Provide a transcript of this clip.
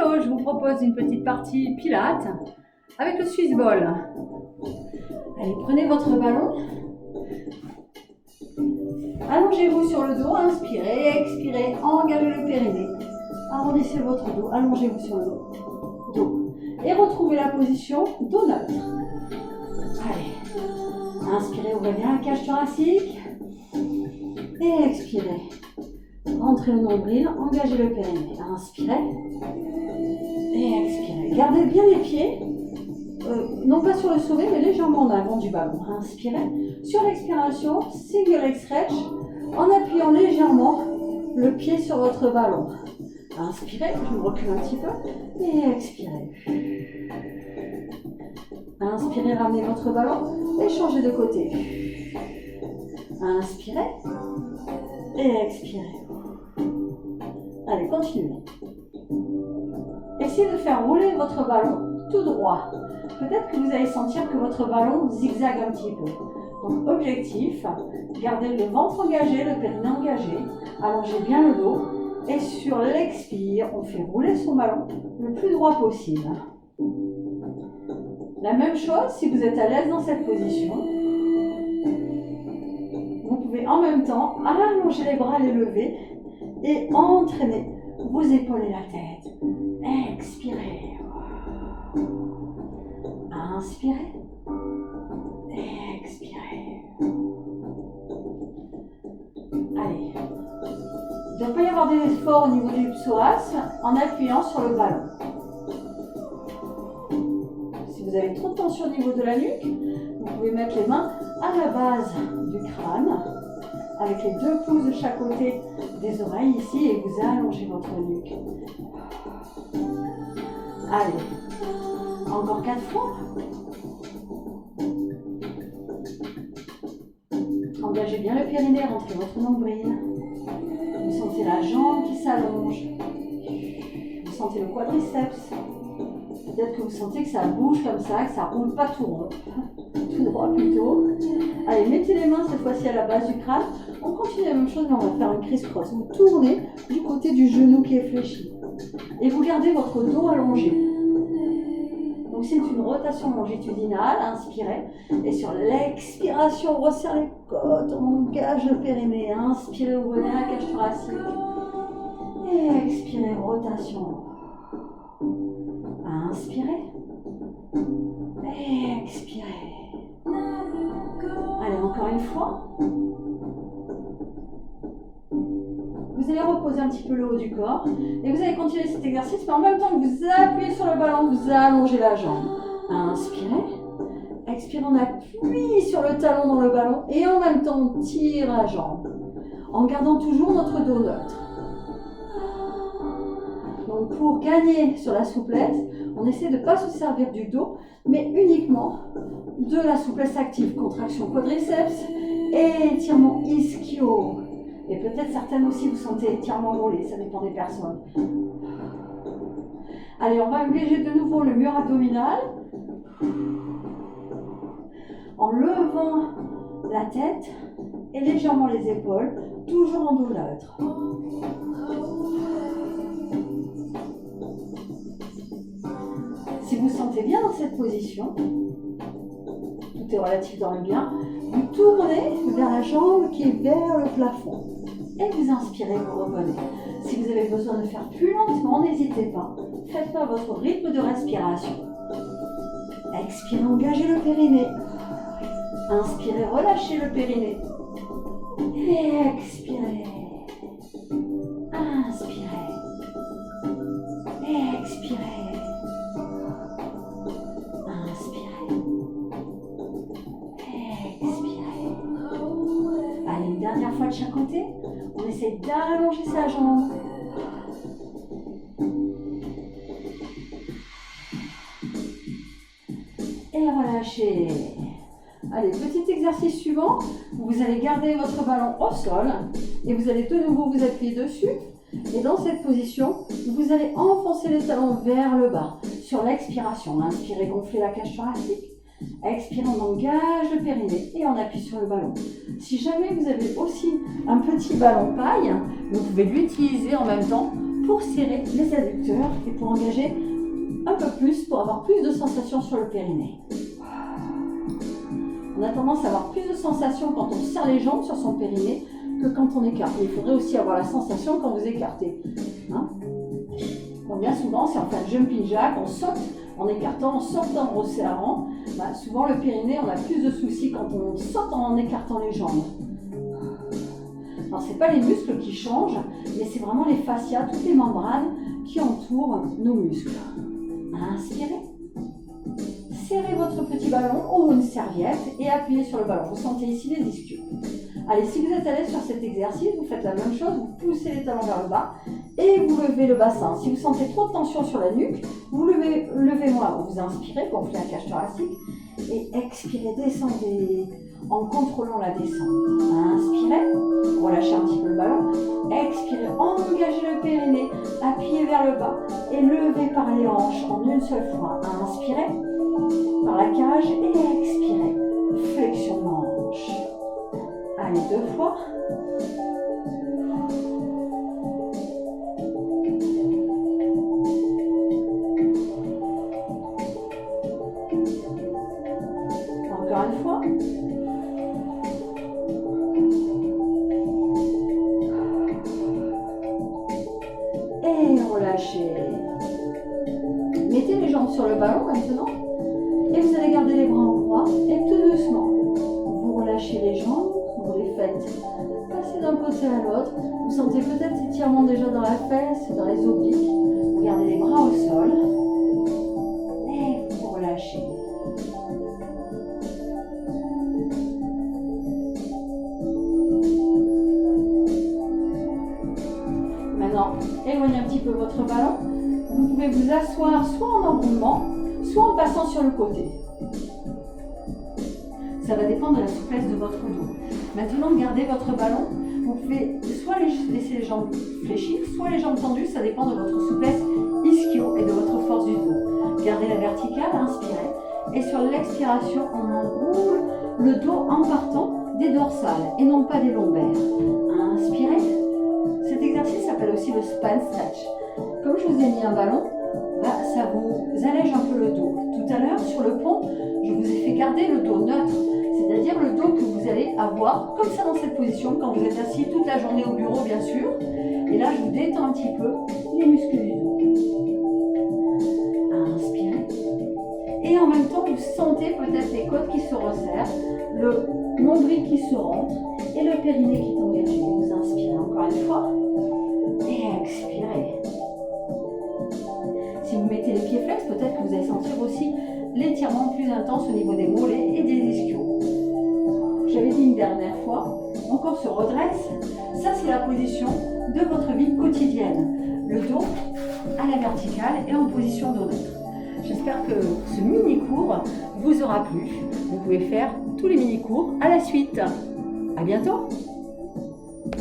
Hello, je vous propose une petite partie pilates avec le Swiss Ball. Allez, prenez votre ballon. Allongez-vous sur le dos, inspirez, expirez, engagez le périnée. Arrondissez votre dos, allongez-vous sur le dos. Et retrouvez la position dos neutre. Allez, inspirez, ouvrez bien la cage thoracique. Et expirez. Rentrez le nombril, engagez le périnée. Inspirez. Et expirez. Gardez bien les pieds, non pas sur le sommet, mais légèrement en avant du ballon. Inspirez. Sur l'expiration, single leg stretch, en appuyant légèrement le pied sur votre ballon. Inspirez, je me recule un petit peu, et expirez. Inspirez, ramenez votre ballon et changez de côté. Inspirez et expirez. Allez, continuez. Essayez de faire rouler votre ballon tout droit. Peut-être que vous allez sentir que votre ballon zigzague un petit peu. Donc, objectif, gardez le ventre engagé, le périnée engagé, allongez bien le dos. Et sur l'expire, on fait rouler son ballon le plus droit possible. La même chose, si vous êtes à l'aise dans cette position, vous pouvez en même temps allonger les bras, les lever et entraîner vos épaules et la tête. Expirez. Inspirez. Expirez. Allez. Il ne doit pas y avoir d'effort au niveau du psoas en appuyant sur le ballon. Si vous avez trop de tension au niveau de la nuque, vous pouvez mettre les mains à la base du crâne, avec les deux pouces de chaque côté des oreilles ici, et vous allongez votre nuque. Allez, encore 4 fois. Engagez bien le périnée, rentrez votre nombril. Vous sentez la jambe qui s'allonge. Vous sentez le quadriceps. Peut-être que vous sentez que ça bouge comme ça, que ça ne roule pas tout rond. Tout droit plutôt. Allez, mettez les mains cette fois-ci à la base du crâne. On continue la même chose, mais on va faire une criss-cross. Vous tournez du côté du genou qui est fléchi. Et vous gardez votre dos allongé. Donc c'est une rotation longitudinale, inspirez. Et sur l'expiration, on resserre les côtes, on engage le périnée. Inspirez, ouvrez la cage thoracique. Et expirez, rotation. Inspirez. Et expirez. Allez, encore une fois. Vous allez reposer un petit peu le haut du corps et vous allez continuer cet exercice, mais en même temps que vous appuyez sur le ballon, vous allongez la jambe. Inspirez. Expirez, on appuie sur le talon dans le ballon et en même temps on tire la jambe en gardant toujours notre dos neutre. Donc pour gagner sur la souplesse, on essaie de ne pas se servir du dos, mais uniquement de la souplesse active. Contraction quadriceps et étirement ischio. Et peut-être certaines aussi vous sentez étirement roulé, ça dépend des personnes. Allez, on va engager de nouveau le mur abdominal. En levant la tête et légèrement les épaules, toujours en dos neutre. Si vous sentez bien dans cette position, tout est relatif dans le bien, vous tournez vers la jambe qui est vers le plafond. Et vous inspirez, vous revenez. Si vous avez besoin de faire plus lentement, n'hésitez pas. Faites pas votre rythme de respiration. Expirez, engagez le périnée. Inspirez, relâchez le périnée. Et expirez. Inspirez. Et expirez. Inspirez. Expirez. Allez, une dernière fois de chaque côté. On essaie d'allonger sa jambe. Et relâchez. Allez, petit exercice suivant. Vous allez garder votre ballon au sol et vous allez de nouveau vous appuyer dessus. Et dans cette position, vous allez enfoncer les talons vers le bas. Sur l'expiration, inspirez, gonflez la cage thoracique. Expirez, on engage le périnée et on appuie sur le ballon. Si jamais vous avez aussi un petit ballon paille, vous pouvez l'utiliser en même temps pour serrer les adducteurs et pour engager un peu plus, pour avoir plus de sensations sur le périnée. On a tendance à avoir plus de sensations quand on serre les jambes sur son périnée que quand on écarte. Il faudrait aussi avoir la sensation quand vous écartez. Hein? Donc bien souvent, si on fait un jumping jack, on saute en écartant, en sortant, en resserrant. Souvent le périnée, on a plus de soucis quand on saute en écartant les jambes. Alors c'est pas les muscles qui changent, mais c'est vraiment les fascias, toutes les membranes qui entourent nos muscles. Inspirez. Serrez votre petit ballon ou une serviette et appuyez sur le ballon. Vous sentez ici les ischios. Allez, si vous êtes à l'aise sur cet exercice, vous faites la même chose, vous poussez les talons vers le bas et vous levez le bassin. Si vous sentez trop de tension sur la nuque, vous levez moins. Vous inspirez, gonflez la cage thoracique et expirez, descendez en contrôlant la descente. Inspirez, relâchez un petit peu le ballon. Expirez, engagez le périnée, appuyez vers le bas et levez par les hanches en une seule fois. Inspirez par la cage et expirez, flexion de hanche. Allez, 2 fois. Encore une fois. Et relâchez. Mettez les jambes sur le ballon maintenant. Et vous allez garder les bras en croix. Et tout doucement, vous relâchez les jambes. Vous les faites passer d'un côté à l'autre. Vous sentez peut-être étirement déjà dans la fesse, dans les obliques. Vous gardez les bras au sol. Et vous relâchez. Maintenant, éloignez un petit peu votre ballon. Vous pouvez vous asseoir soit en enroulement, soit en passant sur le côté. Ça va dépendre de la souplesse de votre dos. Maintenant, gardez votre ballon. Vous pouvez soit laisser les jambes fléchies, soit les jambes tendues. Ça dépend de votre souplesse ischio et de votre force du dos. Gardez la verticale, inspirez. Et sur l'expiration, on enroule le dos en partant des dorsales et non pas des lombaires. Inspirez. Cet exercice s'appelle aussi le spine stretch. Comme je vous ai mis un ballon, ça vous allège un peu le dos. Tout à l'heure, sur le pont, je vous ai fait garder le dos neutre. C'est-à-dire le dos que vous allez avoir comme ça dans cette position quand vous êtes assis toute la journée au bureau, bien sûr. Et là, je vous détends un petit peu les muscles du dos. Inspirez. Et en même temps, vous sentez peut-être les côtes qui se resserrent, le nombril qui se rentre et le périnée qui est engagé. Vous inspirez encore une fois et expirez. Si vous mettez les pieds flex, peut-être que vous allez sentir aussi l'étirement plus intense au niveau des mollets et des ischios. J'avais dit une dernière fois, mon corps se redresse. Ça, c'est la position de votre vie quotidienne. Le dos à la verticale et en position dos neutre. J'espère que ce mini-cours vous aura plu. Vous pouvez faire tous les mini-cours à la suite. À bientôt!